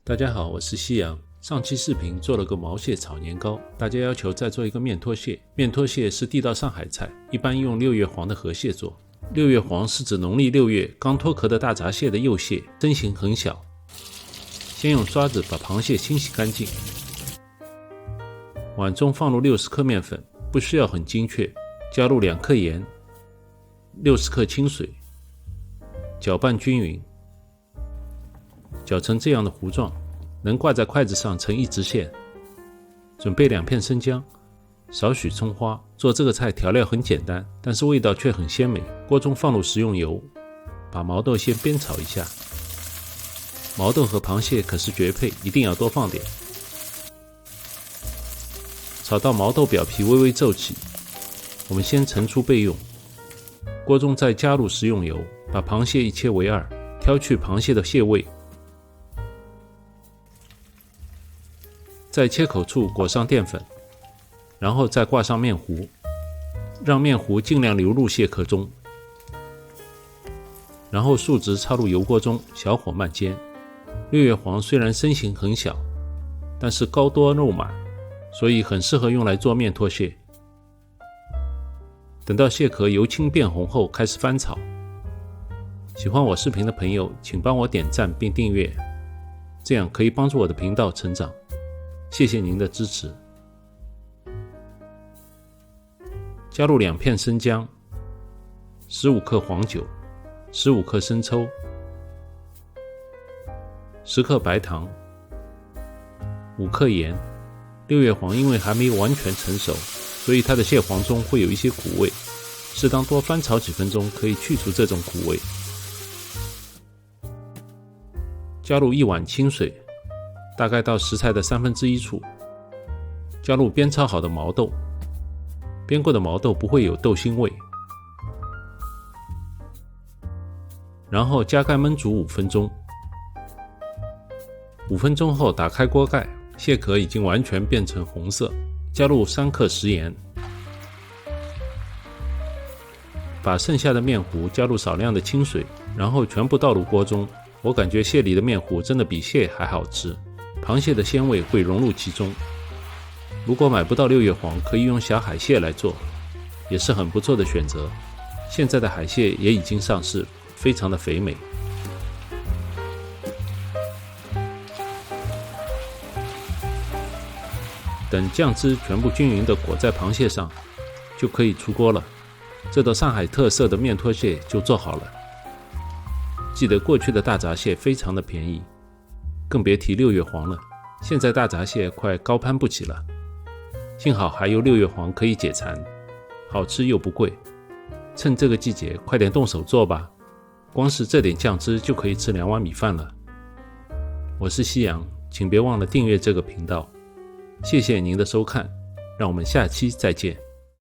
大家好，我是西洋。上期视频做了个毛蟹炒年糕，大家要求再做一个面拖蟹。面拖蟹是地道上海菜，一般用六月黄的河蟹做。六月黄是指农历6月刚脱壳的大闸蟹的幼蟹，身形很小。先用刷子把螃蟹清洗干净。碗中放入60克面粉，不需要很精确，加入2克盐，60克清水，搅拌均匀，搅成这样的糊状，能挂在筷子上成一直线。准备2片生姜，少许葱花。做这个菜调料很简单，但是味道却很鲜美。锅中放入食用油，把毛豆先煸炒一下。毛豆和螃蟹可是绝配，一定要多放点。炒到毛豆表皮微微皱起，我们先盛出备用。锅中再加入食用油，把螃蟹一切为2，挑去螃蟹的蟹味。在切口处裹上淀粉，然后再挂上面糊，让面糊尽量流入蟹壳中，然后竖直插入油锅中，小火慢煎。六月黄虽然身形很小，但是高多肉满，所以很适合用来做面拖蟹。等到蟹壳由青变红后，开始翻炒。喜欢我视频的朋友，请帮我点赞并订阅，这样可以帮助我的频道成长。谢谢您的支持。加入2片生姜，15克黄酒，15克生抽，10克白糖，5克盐。六月黄因为还没完全成熟，所以它的蟹黄中会有一些苦味，适当多翻炒几分钟可以去除这种苦味。加入1碗清水，大概到食材的1/3处。加入煸炒好的毛豆，煸过的毛豆不会有豆腥味。然后加盖焖煮5分钟。5分钟后打开锅盖，蟹壳已经完全变成红色。加入3克食盐，把剩下的面糊加入少量的清水，然后全部倒入锅中。我感觉蟹里的面糊真的比蟹还好吃，螃蟹的鲜味会融入其中。如果买不到六月黄，可以用小海蟹来做，也是很不错的选择。现在的海蟹也已经上市，非常的肥美。等酱汁全部均匀地裹在螃蟹上，就可以出锅了。这道上海特色的面拖蟹就做好了。记得过去的大闸蟹非常的便宜，更别提六月黄了。现在大闸蟹快高攀不起了，幸好还有六月黄可以解馋，好吃又不贵。趁这个季节快点动手做吧，光是这点酱汁就可以吃2碗米饭了。我是西洋，请别忘了订阅这个频道。谢谢您的收看，让我们下期再见。